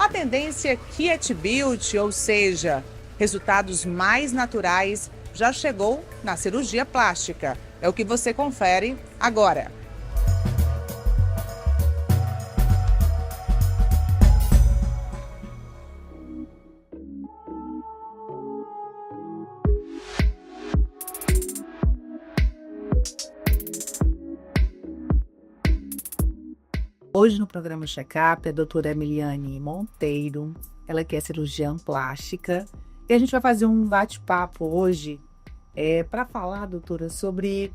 A tendência Kiet Beauty, ou seja, resultados mais naturais, já chegou na cirurgia plástica. É o que você confere agora. Hoje no programa Check-up, a doutora Emiliane Monteiro, ela que é cirurgiã plástica, e a gente vai fazer um bate-papo hoje para falar, doutora, sobre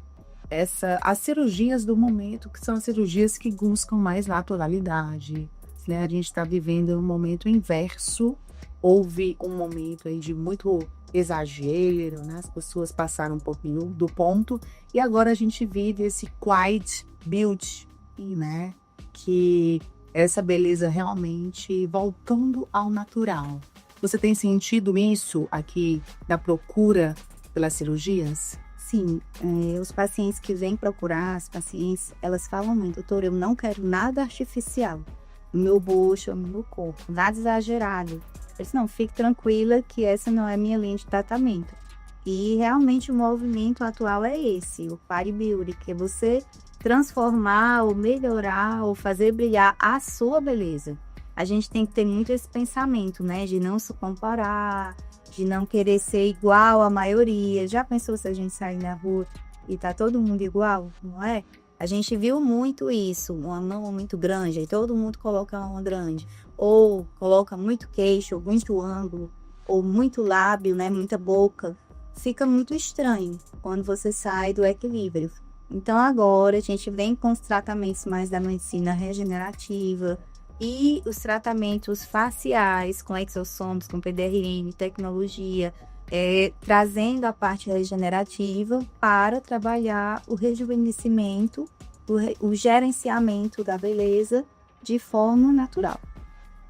as cirurgias do momento, que são as cirurgias que buscam mais naturalidade, né? A gente está vivendo um momento inverso, houve um momento aí de muito exagero, né? As pessoas passaram um pouquinho do ponto, e agora a gente vive esse quiet beauty, né? Que essa beleza realmente voltando ao natural. Você tem sentido isso aqui na procura pelas cirurgias? Sim, os pacientes que vêm procurar, as pacientes, elas falam muito, doutor, eu não quero nada artificial no meu bucho, no meu corpo, nada exagerado. Eu disse, não, fique tranquila que essa não é a minha linha de tratamento. E realmente o movimento atual é esse, o Body Beauty, que é você transformar ou melhorar ou fazer brilhar a sua beleza. A gente tem que ter muito esse pensamento, né? De não se comparar, de não querer ser igual à maioria. Já pensou se a gente sair na rua e tá todo mundo igual, não é? A gente viu muito isso, uma mão muito grande, aí todo mundo coloca uma grande. Ou coloca muito queixo, ou muito ângulo, ou muito lábio, né? Muita boca. Fica muito estranho quando você sai do equilíbrio. Então agora a gente vem com os tratamentos mais da medicina regenerativa e os tratamentos faciais com exossomos, com PDRN, tecnologia, trazendo a parte regenerativa para trabalhar o rejuvenescimento, o gerenciamento da beleza de forma natural.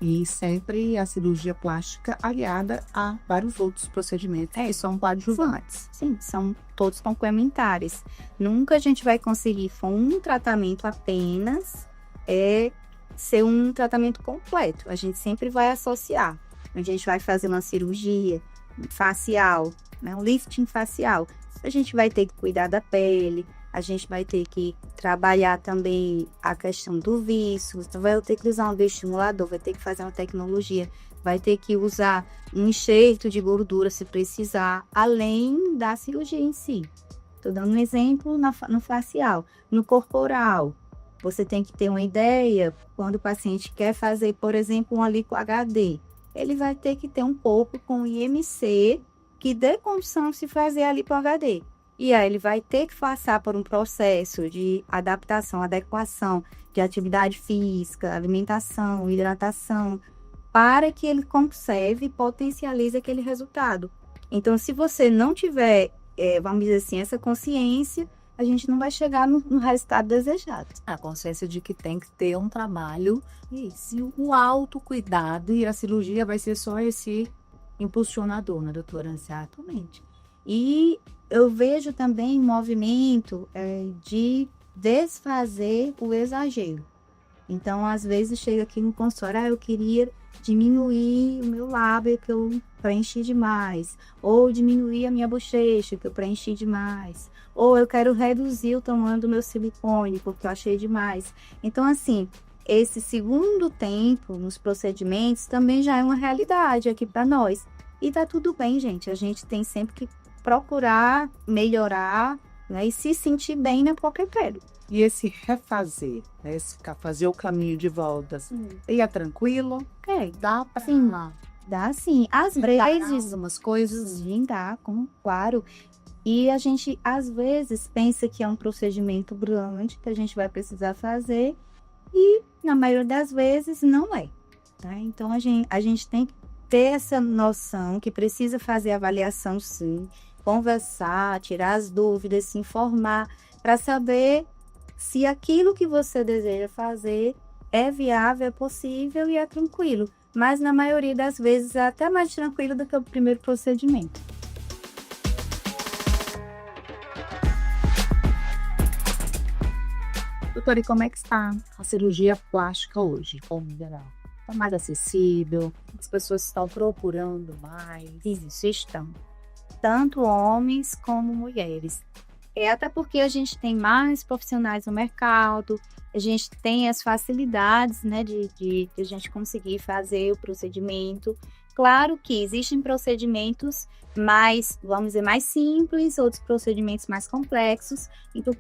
E sempre a cirurgia plástica aliada a vários outros procedimentos que são coadjuvantes. Sim, são todos complementares. Nunca a gente vai conseguir, com um tratamento apenas, ser um tratamento completo. A gente sempre vai associar. A gente vai fazer uma cirurgia facial, né, um lifting facial. A gente vai ter que cuidar da pele, a gente vai ter que trabalhar também a questão do vício, vai ter que usar um bioestimulador, vai ter que fazer uma tecnologia, vai ter que usar um enxerto de gordura se precisar, além da cirurgia em si. Estou dando um exemplo no facial. No corporal, você tem que ter uma ideia, quando o paciente quer fazer, por exemplo, um lipo HD, ele vai ter que ter um corpo com IMC que dê condição de se fazer a lipo HD. E aí ele vai ter que passar por um processo de adaptação, adequação de atividade física, alimentação, hidratação, para que ele conserve e potencialize aquele resultado. Então, se você não tiver, vamos dizer assim, essa consciência, a gente não vai chegar no resultado desejado. A consciência de que tem que ter um trabalho e o autocuidado, e a cirurgia vai ser só esse impulsionador, né, doutora? Exatamente. E eu vejo também movimento de desfazer o exagero. Então, às vezes, chega aqui no consultório, eu queria diminuir o meu lábio, que eu preenchi demais. Ou diminuir a minha bochecha, que eu preenchi demais. Ou eu quero reduzir o tamanho do meu silicone, porque eu achei demais. Então, assim, esse segundo tempo nos procedimentos também já é uma realidade aqui para nós. E tá tudo bem, gente. A gente tem sempre que procurar melhorar, né, e se sentir bem na própria pele. E esse refazer, né, fazer o caminho de volta, e é tranquilo? Dá pra sim, dá sim. Às vezes, umas coisas dá, claro. E a gente, às vezes, pensa que é um procedimento grande que a gente vai precisar fazer e, na maioria das vezes, não é. Tá? Então, a gente tem que ter essa noção que precisa fazer avaliação, sim, conversar, tirar as dúvidas, se informar, para saber se aquilo que você deseja fazer é viável, é possível e é tranquilo. Mas, na maioria das vezes, é até mais tranquilo do que o primeiro procedimento. Doutora, e como é que está a cirurgia plástica hoje, como geral? Está mais acessível, as pessoas estão procurando mais. Isso, estão. Tanto homens como mulheres. Até porque a gente tem mais profissionais no mercado, a gente tem as facilidades, né, de a gente conseguir fazer o procedimento. Claro que existem procedimentos mais, vamos dizer, mais simples, outros procedimentos mais complexos. Então,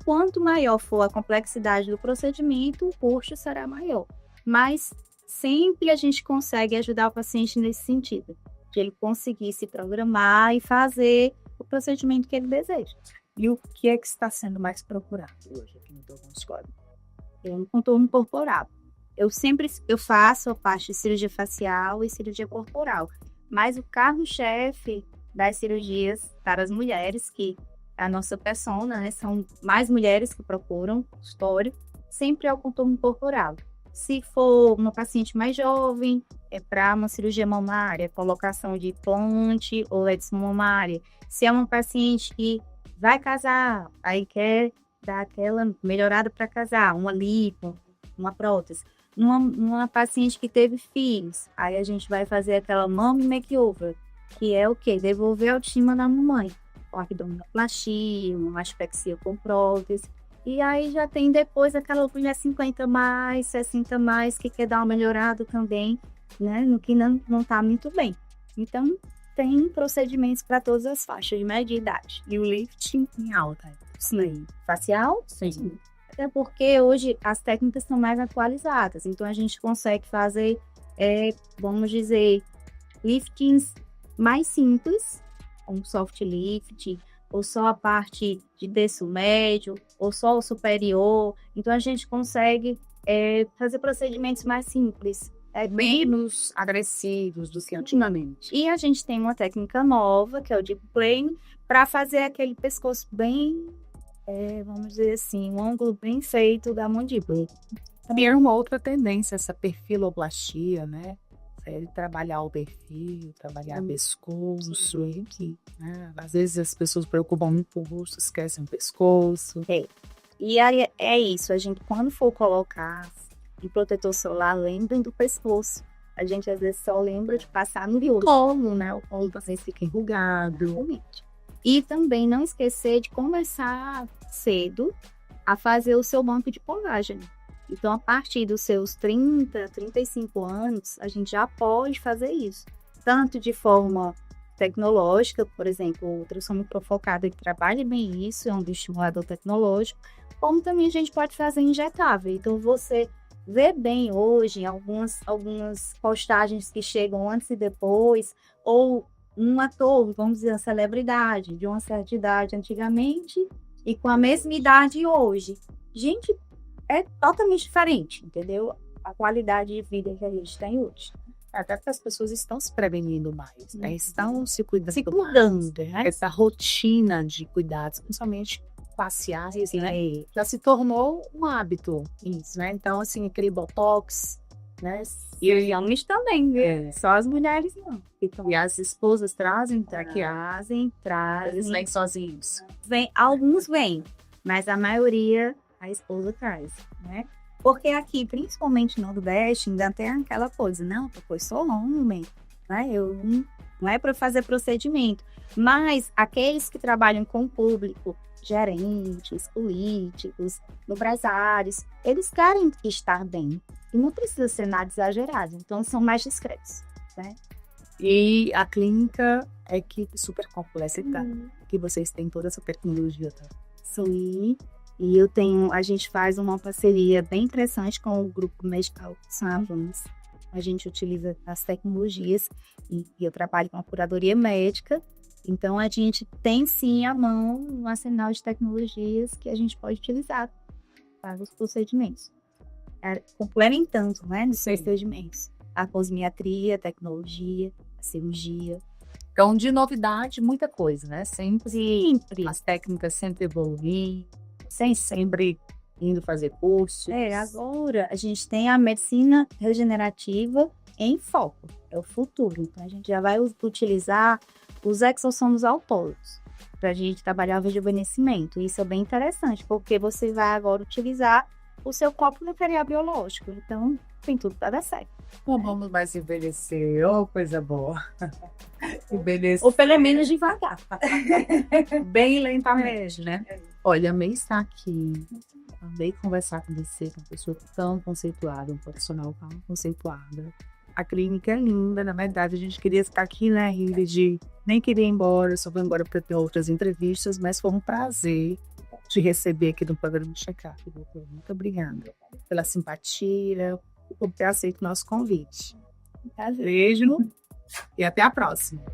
quanto maior for a complexidade do procedimento, o custo será maior. Mas sempre a gente consegue ajudar o paciente nesse sentido, de ele conseguir se programar e fazer o procedimento que ele deseja. E o que é que está sendo mais procurado hoje aqui no teu consultório? No contorno corporal. Eu faço a parte de cirurgia facial e cirurgia corporal, mas o carro-chefe das cirurgias para as mulheres, que é a nossa persona, né, são mais mulheres que procuram consultório, sempre é o contorno corporal. Se for uma paciente mais jovem, é para uma cirurgia mamária, colocação de implante ou leds mamária. Se é uma paciente que vai casar, aí quer dar aquela melhorada para casar, uma lipo, uma prótese. Numa paciente que teve filhos, aí a gente vai fazer aquela mommy makeover, que é o quê? Devolver a autoestima da mamãe. Uma abdominoplastia, uma mastopexia com prótese. E aí já tem depois aquela mulher 50 mais, 60 mais, que quer dar uma melhorada também, né? No que não está muito bem. Então, tem procedimentos para todas as faixas de média idade. E o lifting em alta? Sim. Facial? Sim. Até porque hoje as técnicas são mais atualizadas. Então, a gente consegue fazer, vamos dizer, liftings mais simples, como soft lift, ou só a parte de berço médio, ou só o superior. Então, a gente consegue fazer procedimentos mais simples. Menos agressivos do que antigamente. E a gente tem uma técnica nova, que é o deep plane, para fazer aquele pescoço bem, vamos dizer assim, um ângulo bem feito da mandíbula. Também é uma outra tendência, essa perfiloplastia, né? Trabalhar o perfil, trabalhar pescoço, né? Às vezes as pessoas preocupam muito com o rosto, esquecem o pescoço. E aí é isso, a gente quando for colocar um protetor solar, lembrem do pescoço. A gente às vezes só lembra de passar no colo, né? O colo do paciente fica enrugado. Realmente. E também não esquecer de começar cedo a fazer o seu banco de colágeno. Então, a partir dos seus 30, 35 anos, a gente já pode fazer isso. Tanto de forma tecnológica, por exemplo, o ultrassom microfocado que trabalha bem isso, é um estimulador tecnológico, como também a gente pode fazer injetável. Então, você vê bem hoje algumas postagens que chegam antes e depois, ou um ator, vamos dizer, uma celebridade de uma certa idade antigamente e com a mesma idade hoje. Gente, é totalmente diferente, entendeu? A qualidade de vida que a gente tem hoje. Até porque as pessoas estão se prevenindo mais, né? Estão se cuidando. Se cuidando, né? Essa rotina de cuidados, principalmente faciais, né? Já se tornou um hábito, isso, né? Então, assim, aquele botox, né? E os homens também, viu? Só as mulheres não. E as esposas trazem, Trazem. eles vêm sozinhos. Alguns vêm, mas a maioria a esposa traz, né? Porque aqui, principalmente no Nordeste, ainda tem aquela coisa, não, eu sou homem, né? Não é para fazer procedimento. Mas aqueles que trabalham com o público, gerentes, políticos, empresários, eles querem estar bem. E não precisa ser nada exagerado, então são mais discretos, né? E a clínica é que super complexa, tá? Que vocês têm toda essa tecnologia, tá? Sim. E a gente faz uma parceria bem interessante com o grupo Medical Savants. A gente utiliza as tecnologias e eu trabalho com a curadoria médica. Então, a gente tem sim à mão um arsenal de tecnologias que a gente pode utilizar para os procedimentos. Complementando, né, nos procedimentos. A cosmiatria, a tecnologia, a cirurgia. Então, de novidade, muita coisa, né? Sempre. As técnicas sempre evoluem. Sempre indo fazer cursos. Agora a gente tem a medicina regenerativa em foco, é o futuro. Então a gente já vai utilizar os exossomos autônomos para a gente trabalhar o rejuvenescimento. Isso é bem interessante, porque você vai agora utilizar o seu copo não material biológico. Então, tem tudo para dar certo. Não vamos mais envelhecer. Oh, coisa boa. Envelhecer Ou pelo menos devagar. bem lentamente, né? Olha, amei estar aqui. Amei conversar com você, com uma pessoa tão conceituada, um profissional tão conceituada. A clínica é linda, na verdade, a gente queria ficar aqui, né, Hilde? Nem queria ir embora, só vou embora para ter outras entrevistas, mas foi um prazer te receber aqui no programa de Check-up, doutor. Muito obrigada pela simpatia, por ter aceito o nosso convite. Beijo e até a próxima.